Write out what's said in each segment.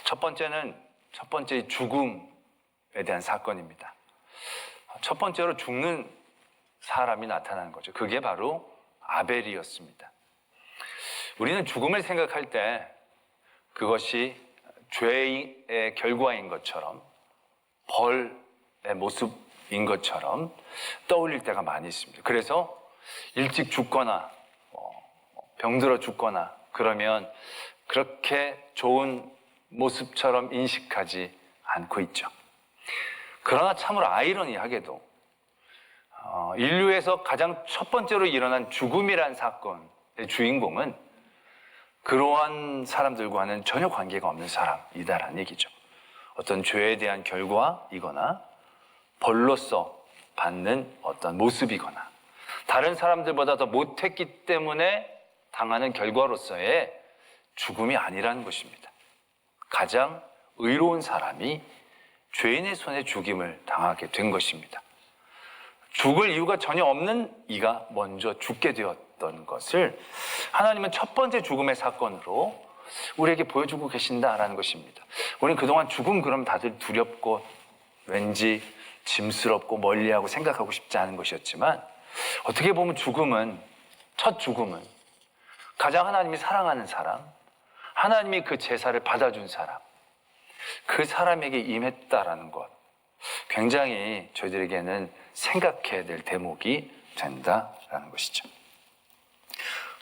첫 번째 죽음에 대한 사건입니다. 첫 번째로 죽는 사람이 나타나는 거죠. 그게 바로 아벨이었습니다. 우리는 죽음을 생각할 때 그것이 죄의 결과인 것처럼, 벌의 모습인 것처럼 떠올릴 때가 많이 있습니다. 그래서 일찍 죽거나 병들어 죽거나 그러면 그렇게 좋은 모습처럼 인식하지 않고 있죠. 그러나 참으로 아이러니하게도 인류에서 가장 첫 번째로 일어난 죽음이란 사건의 주인공은 그러한 사람들과는 전혀 관계가 없는 사람이다라는 얘기죠. 어떤 죄에 대한 결과이거나 벌로서 받는 어떤 모습이거나 다른 사람들보다 더 못했기 때문에 당하는 결과로서의 죽음이 아니라는 것입니다. 가장 의로운 사람이 죄인의 손에 죽임을 당하게 된 것입니다. 죽을 이유가 전혀 없는 이가 먼저 죽게 되었던 것을 하나님은 첫 번째 죽음의 사건으로 우리에게 보여주고 계신다라는 것입니다. 우리는 그동안 죽음 그럼 다들 두렵고 왠지 짐스럽고 멀리하고 생각하고 싶지 않은 것이었지만 어떻게 보면 첫 죽음은 가장 하나님이 사랑하는 사람, 하나님이 그 제사를 받아준 사람, 그 사람에게 임했다라는 것, 굉장히 저희들에게는 생각해야 될 대목이 된다라는 것이죠.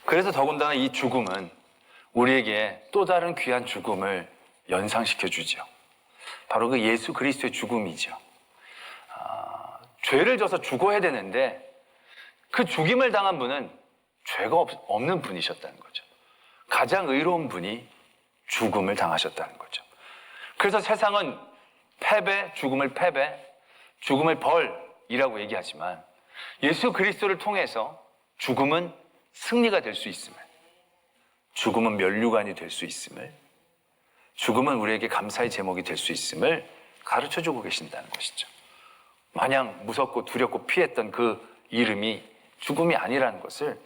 그래서 더군다나 이 죽음은 우리에게 또 다른 귀한 죽음을 연상시켜 주죠. 바로 그 예수 그리스도의 죽음이죠. 죄를 져서 죽어야 되는데 그 죽임을 당한 분은 죄가 없는 분이셨다는 거죠. 가장 의로운 분이 죽음을 당하셨다는 거죠. 그래서 세상은 죽음을 벌이라고 얘기하지만 예수 그리스도를 통해서 죽음은 승리가 될 수 있음을, 죽음은 면류관이 될 수 있음을, 죽음은 우리에게 감사의 제목이 될 수 있음을 가르쳐주고 계신다는 것이죠. 마냥 무섭고 두렵고 피했던 그 이름이 죽음이 아니라는 것을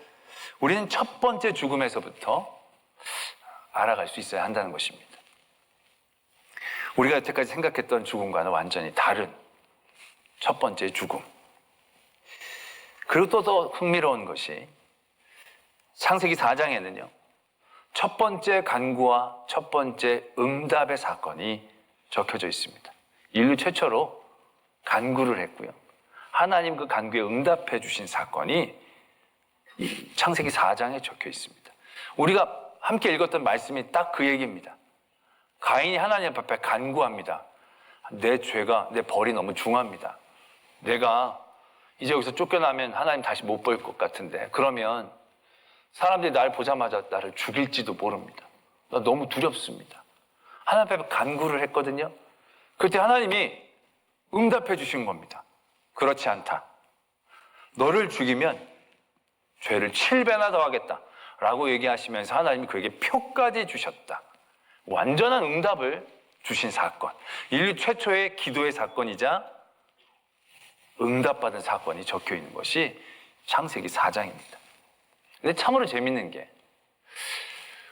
우리는 첫 번째 죽음에서부터 알아갈 수 있어야 한다는 것입니다. 우리가 여태까지 생각했던 죽음과는 완전히 다른 첫 번째 죽음. 그리고 또 더 흥미로운 것이 창세기 4장에는요, 첫 번째 간구와 첫 번째 응답의 사건이 적혀져 있습니다. 인류 최초로 간구를 했고요. 하나님 그 간구에 응답해 주신 사건이 창세기 4장에 적혀 있습니다. 우리가 함께 읽었던 말씀이 딱 그 얘기입니다. 가인이 하나님 앞에 간구합니다. 내 죄가, 내 벌이 너무 중합니다. 내가 이제 여기서 쫓겨나면 하나님 다시 못 볼 것 같은데 그러면 사람들이 날 보자마자 나를 죽일지도 모릅니다. 나 너무 두렵습니다. 하나님 앞에 간구를 했거든요. 그때 하나님이 응답해 주신 겁니다. 그렇지 않다. 너를 죽이면 죄를 7배나 더하겠다 라고 얘기하시면서 하나님이 그에게 표까지 주셨다. 완전한 응답을 주신 사건, 인류 최초의 기도의 사건이자 응답받은 사건이 적혀 있는 것이 창세기 4장입니다. 근데 참으로 재밌는 게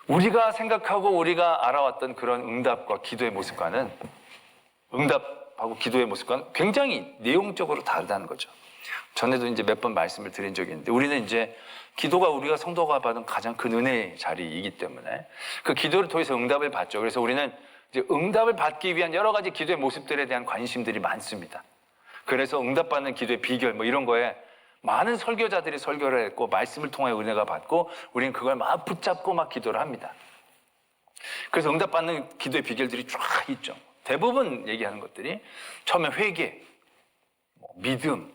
우리가 생각하고 우리가 알아왔던 그런 응답과 기도의 모습과는, 응답하고 기도의 모습과는 굉장히 내용적으로 다르다는 거죠. 전에도 이제 몇 번 말씀을 드린 적이 있는데 우리는 이제 기도가 우리가 성도가 받은 가장 큰 은혜의 자리이기 때문에 그 기도를 통해서 응답을 받죠. 그래서 우리는 이제 응답을 받기 위한 여러 가지 기도의 모습들에 대한 관심들이 많습니다. 그래서 응답받는 기도의 비결 이런 거에 많은 설교자들이 설교를 했고 말씀을 통해 은혜가 받고 우리는 그걸 막 붙잡고 막 기도를 합니다. 그래서 응답받는 기도의 비결들이 쫙 있죠. 대부분 얘기하는 것들이 처음에 회개, 믿음,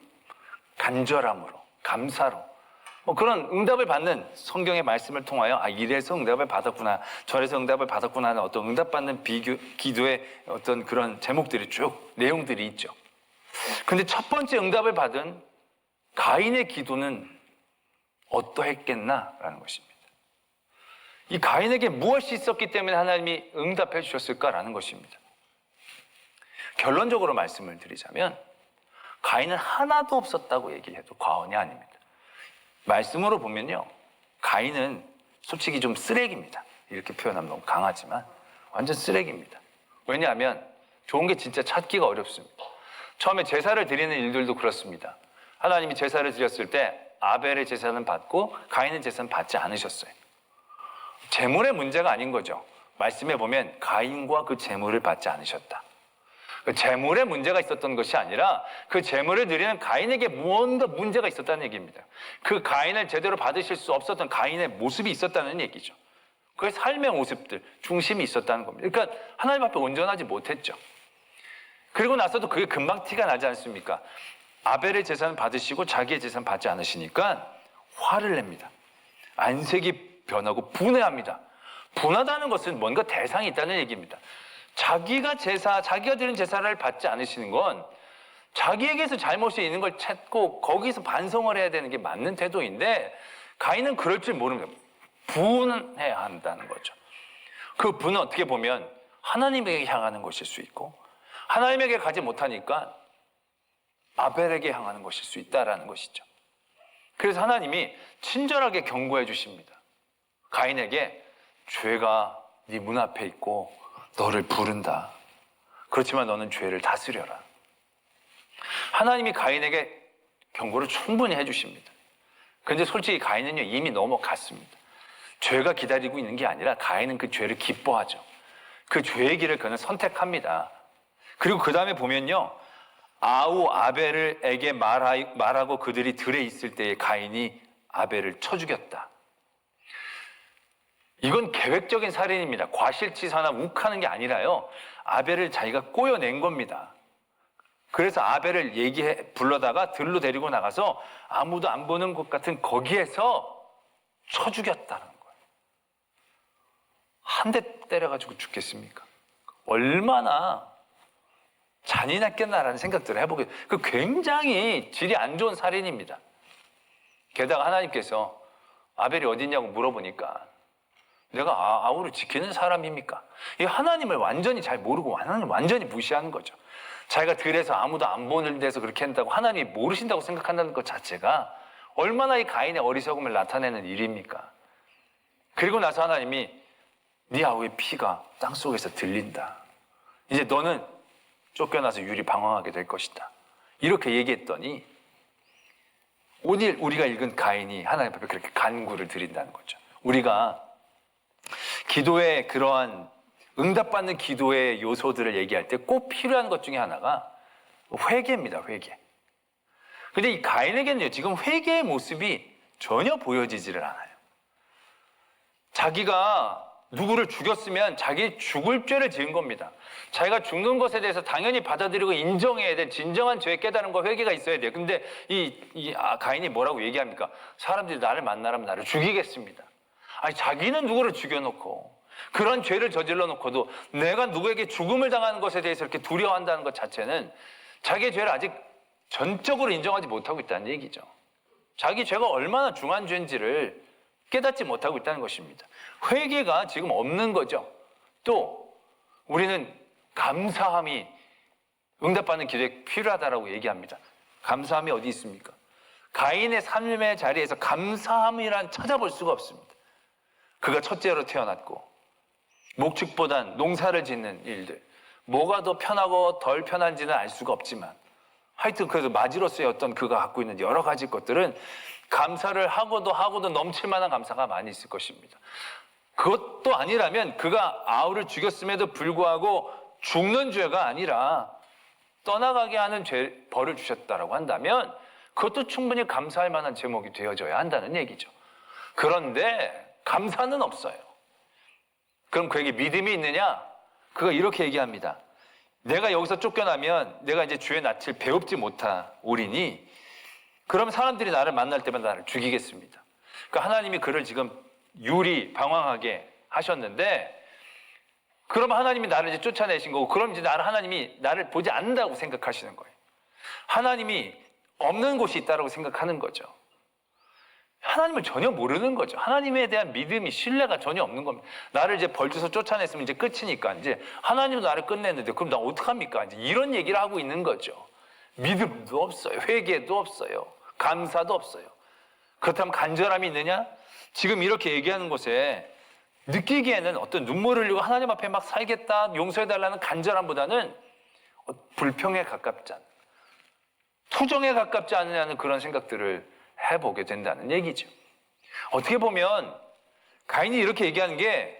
간절함으로, 감사로 그런 응답을 받는 성경의 말씀을 통하여 이래서 응답을 받았구나, 저래서 응답을 받았구나 하는 어떤 응답받는 기도의 어떤 그런 제목들이 쭉 내용들이 있죠. 근데 첫 번째 응답을 받은 가인의 기도는 어떠했겠나라는 것입니다. 이 가인에게 무엇이 있었기 때문에 하나님이 응답해 주셨을까라는 것입니다. 결론적으로 말씀을 드리자면 가인은 하나도 없었다고 얘기해도 과언이 아닙니다. 말씀으로 보면요, 가인은 솔직히 좀 쓰레기입니다. 이렇게 표현하면 너무 강하지만 완전 쓰레기입니다. 왜냐하면 좋은 게 진짜 찾기가 어렵습니다. 처음에 제사를 드리는 일들도 그렇습니다. 하나님이 제사를 드렸을 때 아벨의 제사는 받고 가인의 제사는 받지 않으셨어요. 재물의 문제가 아닌 거죠. 말씀해 보면 가인과 그 재물을 받지 않으셨다. 그 재물에 문제가 있었던 것이 아니라 그 재물을 드리는 가인에게 무언가 문제가 있었다는 얘기입니다. 그 가인을 제대로 받으실 수 없었던 가인의 모습이 있었다는 얘기죠. 그의 삶의 모습들, 중심이 있었다는 겁니다. 그러니까 하나님 앞에 온전하지 못했죠. 그리고 나서도 그게 금방 티가 나지 않습니까? 아벨의 재산을 받으시고 자기의 재산을 받지 않으시니까 화를 냅니다. 안색이 변하고 분해합니다. 분하다는 것은 뭔가 대상이 있다는 얘기입니다. 자기가 드린 제사를 받지 않으시는 건 자기에게서 잘못이 있는 걸 찾고 거기서 반성을 해야 되는 게 맞는 태도인데 가인은 그럴 줄 모릅니다. 분해야 한다는 거죠. 그 분은 어떻게 보면 하나님에게 향하는 것일 수 있고 하나님에게 가지 못하니까 아벨에게 향하는 것일 수 있다는 것이죠. 그래서 하나님이 친절하게 경고해 주십니다. 가인에게 죄가 네 문 앞에 있고 너를 부른다. 그렇지만 너는 죄를 다스려라. 하나님이 가인에게 경고를 충분히 해 주십니다. 그런데 솔직히 가인은요 이미 넘어갔습니다. 죄가 기다리고 있는 게 아니라 가인은 그 죄를 기뻐하죠. 그 죄의 길을 그는 선택합니다. 그리고 그 다음에 보면요 아우 아벨에게 말하고 그들이 들에 있을 때에 가인이 아벨을 쳐 죽였다. 이건 계획적인 살인입니다. 과실치사나 욱하는 게 아니라요 아벨을 자기가 꼬여낸 겁니다. 그래서 아벨을 불러다가 들로 데리고 나가서 아무도 안 보는 것 같은 거기에서 쳐 죽였다는 거예요. 한 대 때려가지고 죽겠습니까? 얼마나 잔인했겠나라는 생각들을 해보게. 그 굉장히 질이 안 좋은 살인입니다. 게다가 하나님께서 아벨이 어디 있냐고 물어보니까 내가 아우를 지키는 사람입니까? 이 하나님을 완전히 잘 모르고 하나님을 완전히 무시하는 거죠. 자기가 들에서 아무도 안 보는 데서 그렇게 한다고 하나님이 모르신다고 생각한다는 것 자체가 얼마나 이 가인의 어리석음을 나타내는 일입니까? 그리고 나서 하나님이 네 아우의 피가 땅속에서 들린다. 이제 너는 쫓겨나서 유리 방황하게 될 것이다. 이렇게 얘기했더니 오늘 우리가 읽은 가인이 하나님 앞에 그렇게 간구를 드린다는 거죠. 우리가 기도의 그러한 응답받는 기도의 요소들을 얘기할 때 꼭 필요한 것 중에 하나가 회개입니다. 회개. 근데 이 가인에게는요 지금 회개의 모습이 전혀 보여지지를 않아요. 자기가 누구를 죽였으면 자기 죽을 죄를 지은 겁니다. 자기가 죽는 것에 대해서 당연히 받아들이고 인정해야 될 진정한 죄의 깨달음과 회개가 있어야 돼요. 근데 가인이 뭐라고 얘기합니까? 사람들이 나를 만나라면 나를 죽이겠습니다. 아니 자기는 누구를 죽여놓고 그런 죄를 저질러 놓고도 내가 누구에게 죽음을 당하는 것에 대해서 이렇게 두려워한다는 것 자체는 자기의 죄를 아직 전적으로 인정하지 못하고 있다는 얘기죠. 자기 죄가 얼마나 중한 죄인지를 깨닫지 못하고 있다는 것입니다. 회개가 지금 없는 거죠. 또 우리는 감사함이 응답받는 기도에 필요하다라고 얘기합니다. 감사함이 어디 있습니까? 가인의 삶의 자리에서 감사함이란 찾아볼 수가 없습니다. 그가 첫째로 태어났고 목축보단 농사를 짓는 일들, 뭐가 더 편하고 덜 편한지는 알 수가 없지만 하여튼 그래도 마지로서의 어떤 그가 갖고 있는 여러 가지 것들은 감사를 하고도 넘칠 만한 감사가 많이 있을 것입니다. 그것도 아니라면 그가 아우를 죽였음에도 불구하고 죽는 죄가 아니라 떠나가게 하는 벌을 주셨다라고 한다면 그것도 충분히 감사할 만한 제목이 되어져야 한다는 얘기죠. 그런데 감사는 없어요. 그럼 그에게 믿음이 있느냐? 그가 이렇게 얘기합니다. 내가 여기서 쫓겨나면 내가 이제 주의 낯을 배웁지 못하오리니 그럼 사람들이 나를 만날 때마다 나를 죽이겠습니다. 그러니까 하나님이 그를 지금 유리 방황하게 하셨는데 그럼 하나님이 나를 이제 쫓아내신 거고 그럼 이제 하나님이 나를 보지 않는다고 생각하시는 거예요. 하나님이 없는 곳이 있다고 생각하는 거죠. 하나님을 전혀 모르는 거죠. 하나님에 대한 믿음이, 신뢰가 전혀 없는 겁니다. 나를 이제 벌주서 쫓아냈으면 이제 끝이니까 이제 하나님도 나를 끝냈는데 그럼 나 어떡합니까? 이제 이런 얘기를 하고 있는 거죠. 믿음도 없어요. 회개도 없어요. 감사도 없어요. 그렇다면 간절함이 있느냐? 지금 이렇게 얘기하는 곳에 느끼기에는 어떤 눈물을 흘리고 하나님 앞에 막 살겠다, 용서해달라는 간절함보다는 불평에 가깝지 않은, 투정에 가깝지 않느냐는 그런 생각들을 해보게 된다는 얘기죠. 어떻게 보면 가인이 이렇게 얘기하는 게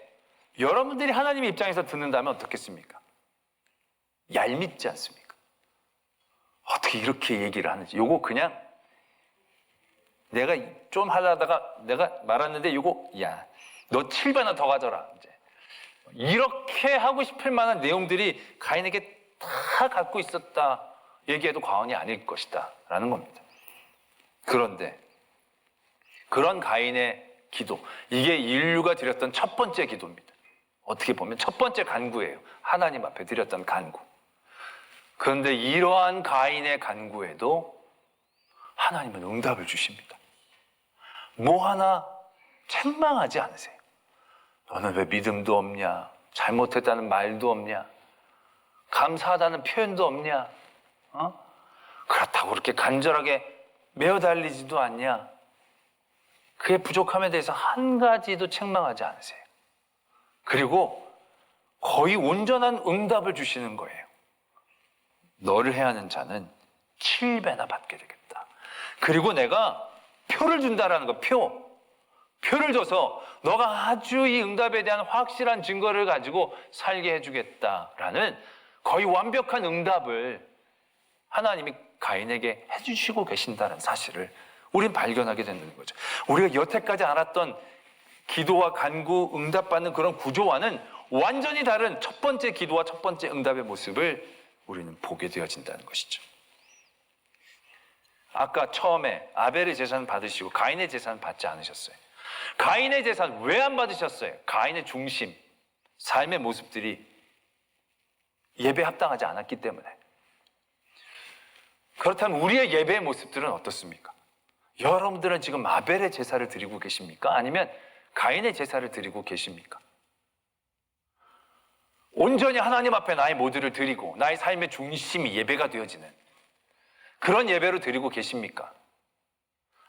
여러분들이 하나님의 입장에서 듣는다면 어떻겠습니까? 얄밉지 않습니까? 어떻게 이렇게 얘기를 하는지. 요거 그냥 내가 좀 하려다가 내가 말았는데 요거 야, 너 7배나 더 가져라. 이제 이렇게 하고 싶을 만한 내용들이 가인에게 다 갖고 있었다 얘기해도 과언이 아닐 것이다 라는 겁니다. 그런데 그런 가인의 기도, 이게 인류가 드렸던 첫 번째 기도입니다. 어떻게 보면 첫 번째 간구예요. 하나님 앞에 드렸던 간구. 그런데 이러한 가인의 간구에도 하나님은 응답을 주십니다. 뭐 하나 책망하지 않으세요. 너는 왜 믿음도 없냐? 잘못했다는 말도 없냐? 감사하다는 표현도 없냐? 그렇다고 그렇게 간절하게 매어 달리지도 않냐? 그의 부족함에 대해서 한 가지도 책망하지 않으세요. 그리고 거의 온전한 응답을 주시는 거예요. 너를 해하는 자는 7배나 받게 되겠다. 그리고 내가 표를 준다라는 거, 표를 줘서 너가 아주 이 응답에 대한 확실한 증거를 가지고 살게 해주겠다라는 거의 완벽한 응답을 하나님이 가인에게 해주시고 계신다는 사실을 우린 발견하게 되는 거죠. 우리가 여태까지 알았던 기도와 간구, 응답받는 그런 구조와는 완전히 다른 첫 번째 기도와 첫 번째 응답의 모습을 우리는 보게 되어진다는 것이죠. 아까 처음에 아벨의 제사는 받으시고 가인의 제사는 받지 않으셨어요. 가인의 제사는 왜 안 받으셨어요? 가인의 중심, 삶의 모습들이 예배에 합당하지 않았기 때문에. 그렇다면 우리의 예배의 모습들은 어떻습니까? 여러분들은 지금 아벨의 제사를 드리고 계십니까? 아니면 가인의 제사를 드리고 계십니까? 온전히 하나님 앞에 나의 모두를 드리고 나의 삶의 중심이 예배가 되어지는 그런 예배로 드리고 계십니까?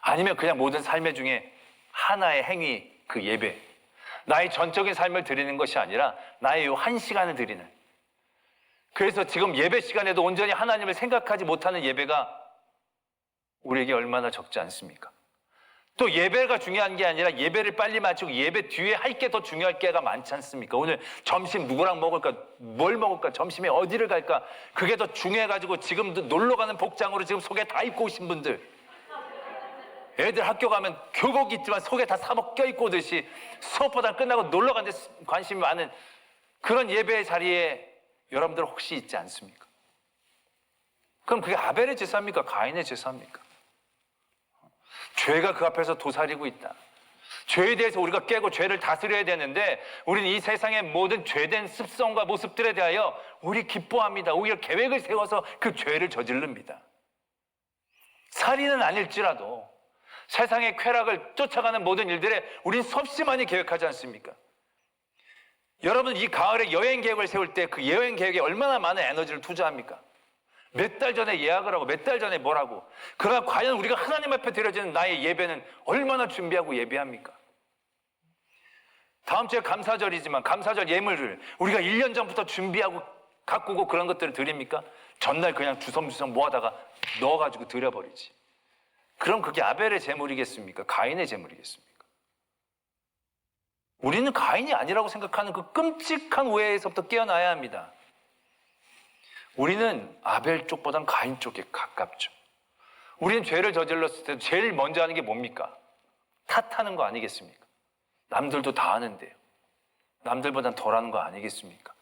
아니면 그냥 모든 삶의 중에 하나의 행위, 그 예배, 나의 전적인 삶을 드리는 것이 아니라 나의 이 한 시간을 드리는, 그래서 지금 예배 시간에도 온전히 하나님을 생각하지 못하는 예배가 우리에게 얼마나 적지 않습니까? 또 예배가 중요한 게 아니라 예배를 빨리 마치고 예배 뒤에 할 게 더 중요할 게가 많지 않습니까? 오늘 점심 누구랑 먹을까? 뭘 먹을까? 점심에 어디를 갈까? 그게 더 중요해가지고 지금도 놀러 가는 복장으로 지금 속에 다 입고 오신 분들, 애들 학교 가면 교복 있지만 속에 다 사복 껴입고 오듯이 수업보다 끝나고 놀러 가는 데 관심이 많은 그런 예배의 자리에 여러분들 혹시 있지 않습니까? 그럼 그게 아벨의 제사입니까? 가인의 제사입니까? 죄가 그 앞에서 도사리고 있다. 죄에 대해서 우리가 깨고 죄를 다스려야 되는데 우리는 이 세상의 모든 죄된 습성과 모습들에 대하여 우리 기뻐합니다. 오히려 계획을 세워서 그 죄를 저지릅니다. 살인은 아닐지라도 세상의 쾌락을 쫓아가는 모든 일들에 우린 수없이 많이 계획하지 않습니까? 여러분, 이 가을에 여행 계획을 세울 때 그 여행 계획에 얼마나 많은 에너지를 투자합니까? 몇 달 전에 예약을 하고 몇 달 전에 뭘 하고. 그러나 과연 우리가 하나님 앞에 드려지는 나의 예배는 얼마나 준비하고 예배합니까? 다음 주에 감사절이지만 감사절 예물을 우리가 1년 전부터 준비하고 가꾸고 그런 것들을 드립니까? 전날 그냥 주섬주섬 모아다가 넣어가지고 드려버리지. 그럼 그게 아벨의 제물이겠습니까? 가인의 제물이겠습니까? 우리는 가인이 아니라고 생각하는 그 끔찍한 오해에서부터 깨어나야 합니다. 우리는 아벨 쪽보단 가인 쪽에 가깝죠. 우리는 죄를 저질렀을 때 제일 먼저 하는 게 뭡니까? 탓하는 거 아니겠습니까? 남들도 다 하는데요. 남들보단 덜 하는 거 아니겠습니까?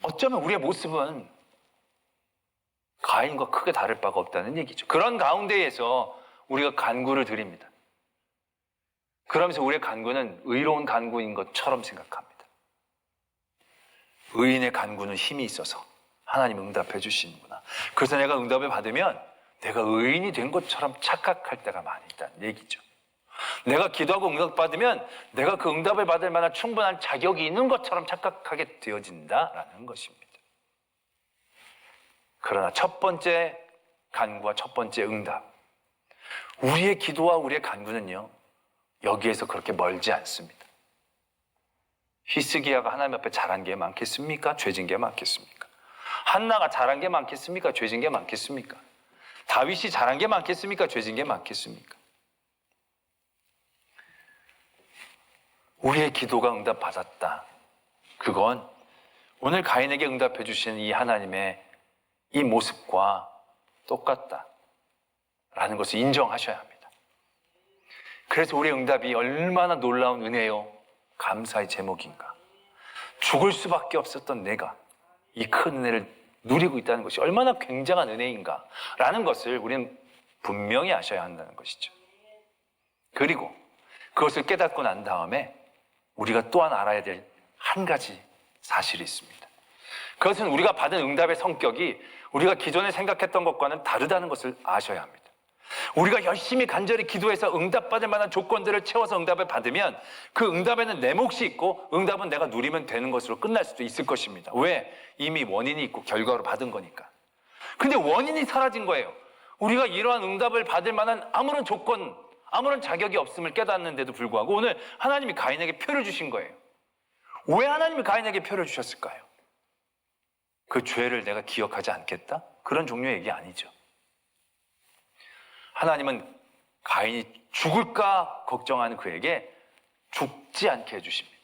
어쩌면 우리의 모습은 가인과 크게 다를 바가 없다는 얘기죠. 그런 가운데에서 우리가 간구를 드립니다. 그러면서 우리의 간구는 의로운 간구인 것처럼 생각합니다. 의인의 간구는 힘이 있어서 하나님 응답해 주시는구나. 그래서 내가 응답을 받으면 내가 의인이 된 것처럼 착각할 때가 많이 있다는 얘기죠. 내가 기도하고 응답받으면 내가 그 응답을 받을 만한 충분한 자격이 있는 것처럼 착각하게 되어진다라는 것입니다. 그러나 첫 번째 간구와 첫 번째 응답, 우리의 기도와 우리의 간구는요, 여기에서 그렇게 멀지 않습니다. 히스기야가 하나님 앞에 잘한 게 많겠습니까? 죄진 게 많겠습니까? 한나가 잘한 게 많겠습니까? 죄진 게 많겠습니까? 다윗이 잘한 게 많겠습니까? 죄진 게 많겠습니까? 우리의 기도가 응답받았다. 그건 오늘 가인에게 응답해 주신 이 하나님의 이 모습과 똑같다라는 것을 인정하셔야 합니다. 그래서 우리의 응답이 얼마나 놀라운 은혜요, 감사의 제목인가. 죽을 수밖에 없었던 내가 이 큰 은혜를 누리고 있다는 것이 얼마나 굉장한 은혜인가 라는 것을 우리는 분명히 아셔야 한다는 것이죠. 그리고 그것을 깨닫고 난 다음에 우리가 또한 알아야 될 한 가지 사실이 있습니다. 그것은 우리가 받은 응답의 성격이 우리가 기존에 생각했던 것과는 다르다는 것을 아셔야 합니다. 우리가 열심히 간절히 기도해서 응답받을 만한 조건들을 채워서 응답을 받으면 그 응답에는 내 몫이 있고 응답은 내가 누리면 되는 것으로 끝날 수도 있을 것입니다. 왜? 이미 원인이 있고 결과로 받은 거니까. 근데 원인이 사라진 거예요. 우리가 이러한 응답을 받을 만한 아무런 조건, 아무런 자격이 없음을 깨닫는데도 불구하고 오늘 하나님이 가인에게 표를 주신 거예요. 왜 하나님이 가인에게 표를 주셨을까요? 그 죄를 내가 기억하지 않겠다? 그런 종류의 얘기 아니죠. 하나님은 가인이 죽을까 걱정하는 그에게 죽지 않게 해주십니다.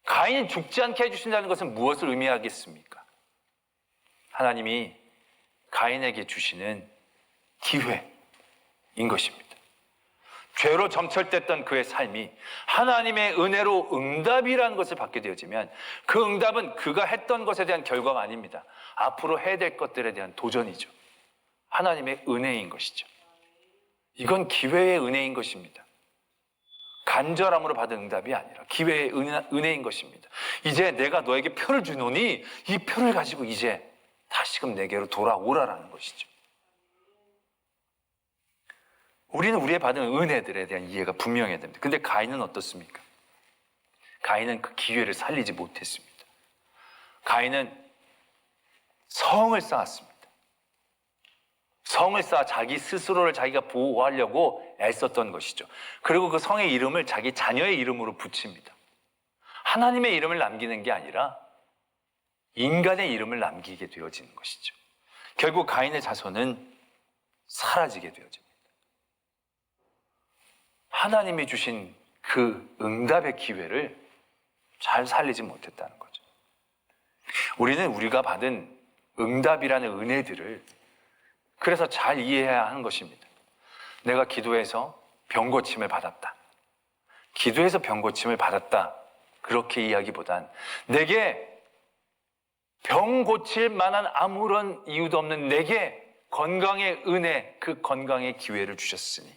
가인이 죽지 않게 해주신다는 것은 무엇을 의미하겠습니까? 하나님이 가인에게 주시는 기회인 것입니다. 죄로 점철됐던 그의 삶이 하나님의 은혜로 응답이라는 것을 받게 되어지면 그 응답은 그가 했던 것에 대한 결과가 아닙니다. 앞으로 해야 될 것들에 대한 도전이죠. 하나님의 은혜인 것이죠. 이건 기회의 은혜인 것입니다. 간절함으로 받은 응답이 아니라 기회의 은혜인 것입니다. 이제 내가 너에게 표를 주노니 이 표를 가지고 이제 다시금 내게로 돌아오라라는 것이죠. 우리는 우리의 받은 은혜들에 대한 이해가 분명해야 됩니다. 근데 가인은 어떻습니까? 가인은 그 기회를 살리지 못했습니다. 가인은 성을 쌓았습니다. 성을 쌓아 자기 스스로를 자기가 보호하려고 애썼던 것이죠. 그리고 그 성의 이름을 자기 자녀의 이름으로 붙입니다. 하나님의 이름을 남기는 게 아니라 인간의 이름을 남기게 되어지는 것이죠. 결국 가인의 자손은 사라지게 되어집니다. 하나님이 주신 그 응답의 기회를 잘 살리지 못했다는 거죠. 우리는 우리가 받은 응답이라는 은혜들을 그래서 잘 이해해야 하는 것입니다. 내가 기도해서 병 고침을 받았다. 기도해서 병 고침을 받았다. 그렇게 이야기보단 내게 병 고칠 만한 아무런 이유도 없는 내게 건강의 은혜, 그 건강의 기회를 주셨으니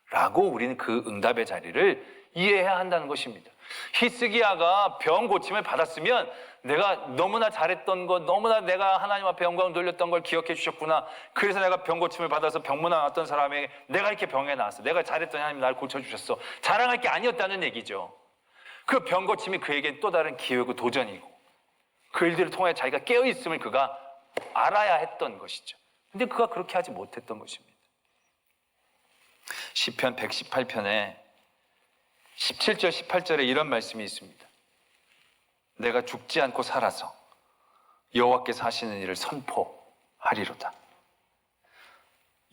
라고 우리는 그 응답의 자리를 이해해야 한다는 것입니다. 히스기야가 병 고침을 받았으면 내가 너무나 잘했던 것, 너무나 내가 하나님 앞에 영광을 돌렸던 걸 기억해 주셨구나. 그래서 내가 병 고침을 받아서 병문안 왔던 사람에게 내가 이렇게 병에 나왔어. 내가 잘했더니 하나님 나를 고쳐주셨어. 자랑할 게 아니었다는 얘기죠. 그 병 고침이 그에겐 또 다른 기회고 도전이고 그 일들을 통해 자기가 깨어있음을 그가 알아야 했던 것이죠. 근데 그가 그렇게 하지 못했던 것입니다. 시편 118편에 17절 18절에 이런 말씀이 있습니다. 내가 죽지 않고 살아서 여호와께서 하시는 일을 선포하리로다.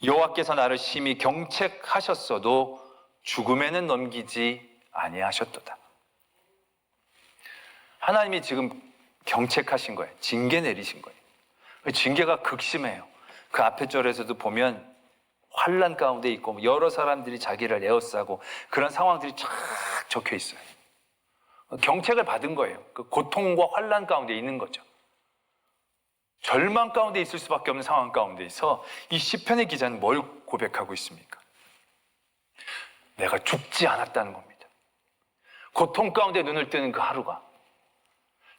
여호와께서 나를 심히 경책하셨어도 죽음에는 넘기지 아니하셨도다. 하나님이 지금 경책하신 거예요. 징계 내리신 거예요. 징계가 극심해요. 그 앞에 절에서도 보면 환난 가운데 있고 여러 사람들이 자기를 에워싸고 그런 상황들이 쫙 적혀 있어요. 경책을 받은 거예요. 그 고통과 환난 가운데 있는 거죠. 절망 가운데 있을 수밖에 없는 상황 가운데서 이 시편의 기자는 뭘 고백하고 있습니까? 내가 죽지 않았다는 겁니다. 고통 가운데 눈을 뜨는 그 하루가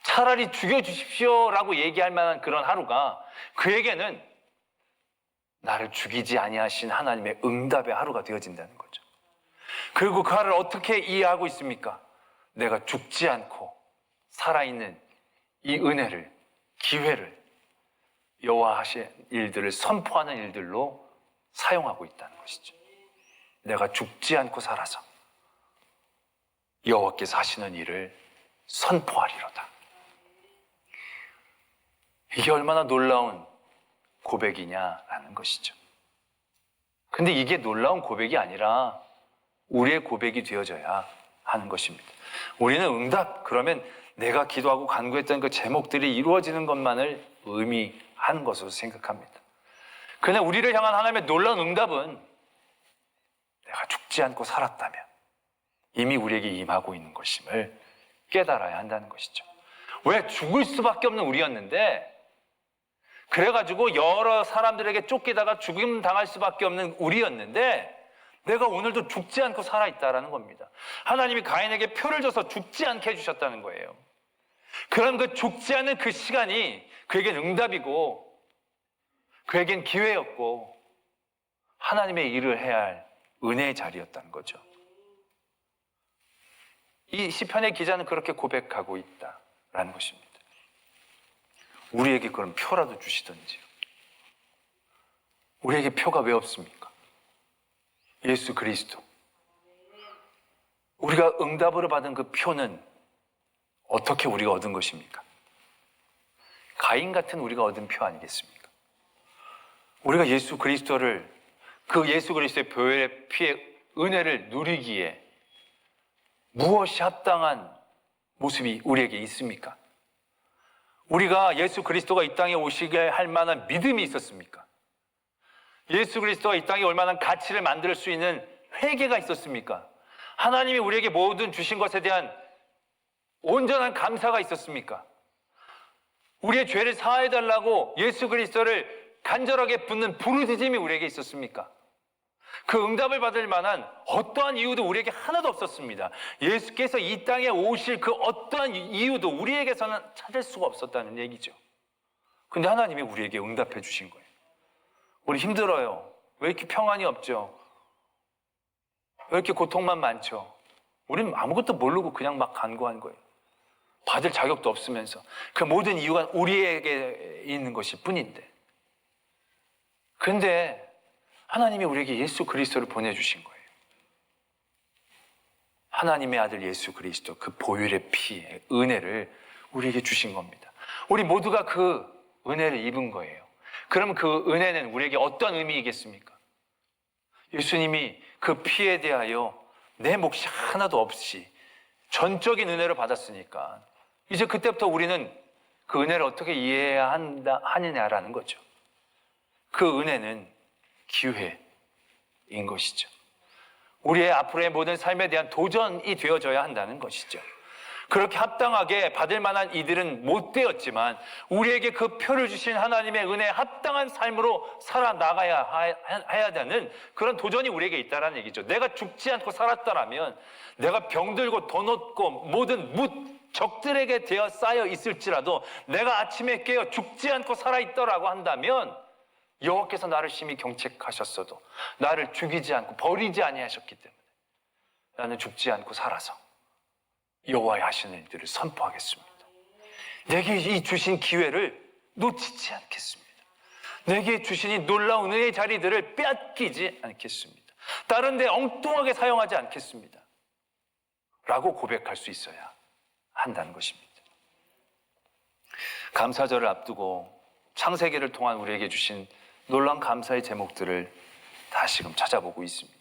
차라리 죽여주십시오라고 얘기할 만한 그런 하루가 그에게는 나를 죽이지 아니하신 하나님의 응답의 하루가 되어진다는 거죠. 그리고 그 하루를 어떻게 이해하고 있습니까? 내가 죽지 않고 살아있는 이 은혜를, 기회를 여호와 하신 일들을 선포하는 일들로 사용하고 있다는 것이죠. 내가 죽지 않고 살아서 여호와께서 하시는 일을 선포하리로다. 이게 얼마나 놀라운 고백이냐라는 것이죠. 근데 이게 놀라운 고백이 아니라 우리의 고백이 되어져야 하는 것입니다. 우리는 응답, 그러면 내가 기도하고 간구했던 그 제목들이 이루어지는 것만을 의미하는 것으로 생각합니다. 그러나 우리를 향한 하나님의 놀라운 응답은 내가 죽지 않고 살았다면 이미 우리에게 임하고 있는 것임을 깨달아야 한다는 것이죠. 왜? 죽을 수밖에 없는 우리였는데, 그래가지고 여러 사람들에게 쫓기다가 죽임 당할 수밖에 없는 우리였는데 내가 오늘도 죽지 않고 살아있다는 겁니다. 하나님이 가인에게 표를 줘서 죽지 않게 해주셨다는 거예요. 그럼 그 죽지 않는 그 시간이 그에겐 응답이고 그에겐 기회였고 하나님의 일을 해야 할 은혜의 자리였다는 거죠. 이 시편의 기자는 그렇게 고백하고 있다라는 것입니다. 우리에게 그런 표라도 주시던지요. 우리에게 표가 왜 없습니까? 예수 그리스도. 우리가 응답으로 받은 그 표는 어떻게 우리가 얻은 것입니까? 가인 같은 우리가 얻은 표 아니겠습니까? 우리가 예수 그리스도를, 그 예수 그리스도의 보혈의 피의 은혜를 누리기에 무엇이 합당한 모습이 우리에게 있습니까? 우리가 예수 그리스도가 이 땅에 오시게 할 만한 믿음이 있었습니까? 예수 그리스도가 이 땅에 올 만한 가치를 만들 수 있는 회개가 있었습니까? 하나님이 우리에게 모든 주신 것에 대한 온전한 감사가 있었습니까? 우리의 죄를 사해달라고 예수 그리스도를 간절하게 붙는 부르짖음이 우리에게 있었습니까? 그 응답을 받을 만한 어떠한 이유도 우리에게 하나도 없었습니다. 예수께서 이 땅에 오실 그 어떠한 이유도 우리에게서는 찾을 수가 없었다는 얘기죠. 근데 하나님이 우리에게 응답해 주신 거예요. 우리 힘들어요. 왜 이렇게 평안이 없죠? 왜 이렇게 고통만 많죠? 우리는 아무것도 모르고 그냥 막 간구한 거예요. 받을 자격도 없으면서. 그 모든 이유가 우리에게 있는 것일 뿐인데. 근데 하나님이 우리에게 예수 그리스도를 보내주신 거예요. 하나님의 아들 예수 그리스도, 그 보혈의 피의 은혜를 우리에게 주신 겁니다. 우리 모두가 그 은혜를 입은 거예요. 그럼 그 은혜는 우리에게 어떤 의미이겠습니까? 예수님이 그 피에 대하여 내 몫이 하나도 없이 전적인 은혜를 받았으니까 이제 그때부터 우리는 그 은혜를 어떻게 이해해야 하느냐라는 거죠. 그 은혜는 기회인 것이죠. 우리의 앞으로의 모든 삶에 대한 도전이 되어져야 한다는 것이죠. 그렇게 합당하게 받을 만한 이들은 못 되었지만 우리에게 그 표를 주신 하나님의 은혜에 합당한 삶으로 살아나가야 해야 되는 그런 도전이 우리에게 있다는 얘기죠. 내가 죽지 않고 살았다라면 내가 병들고 돈 얻고 모든 적들에게 되어 쌓여 있을지라도 내가 아침에 깨어 죽지 않고 살아있더라고 한다면 여호와께서 나를 심히 경책하셨어도 나를 죽이지 않고 버리지 아니하셨기 때문에 나는 죽지 않고 살아서 여호와의 하시는 일들을 선포하겠습니다. 내게 이 주신 기회를 놓치지 않겠습니다. 내게 주신 이 놀라운 은혜의 자리들을 빼앗기지 않겠습니다. 다른 데 엉뚱하게 사용하지 않겠습니다. 라고 고백할 수 있어야 한다는 것입니다. 감사절을 앞두고 창세기를 통한 우리에게 주신 놀라운 감사의 제목들을 다시금 찾아보고 있습니다.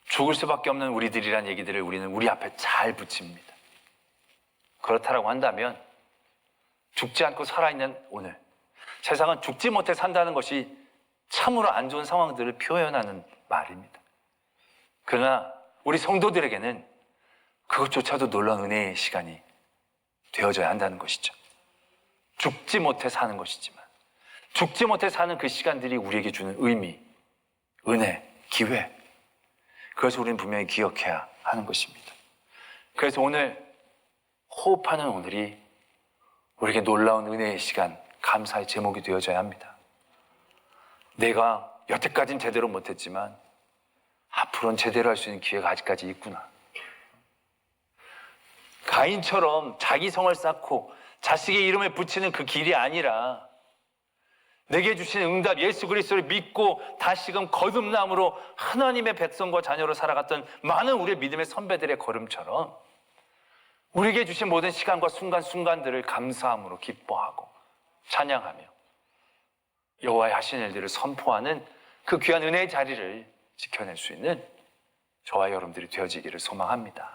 죽을 수밖에 없는 우리들이란 얘기들을 우리는 우리 앞에 잘 붙입니다. 그렇다라고 한다면 죽지 않고 살아있는 오늘, 세상은 죽지 못해 산다는 것이 참으로 안 좋은 상황들을 표현하는 말입니다. 그러나 우리 성도들에게는 그것조차도 놀라운 은혜의 시간이 되어져야 한다는 것이죠. 죽지 못해 사는 것이지만 죽지 못해 사는 그 시간들이 우리에게 주는 의미, 은혜, 기회, 그것을 우리는 분명히 기억해야 하는 것입니다. 그래서 오늘 호흡하는 오늘이 우리에게 놀라운 은혜의 시간, 감사의 제목이 되어져야 합니다. 내가 여태까지는 제대로 못했지만 앞으로는 제대로 할 수 있는 기회가 아직까지 있구나. 가인처럼 자기 성을 쌓고 자식의 이름을 붙이는 그 길이 아니라 내게 주신 응답 예수 그리스도를 믿고 다시금 거듭남으로 하나님의 백성과 자녀로 살아갔던 많은 우리의 믿음의 선배들의 걸음처럼 우리에게 주신 모든 시간과 순간순간들을 감사함으로 기뻐하고 찬양하며 여호와의 하신 일들을 선포하는 그 귀한 은혜의 자리를 지켜낼 수 있는 저와 여러분들이 되어지기를 소망합니다.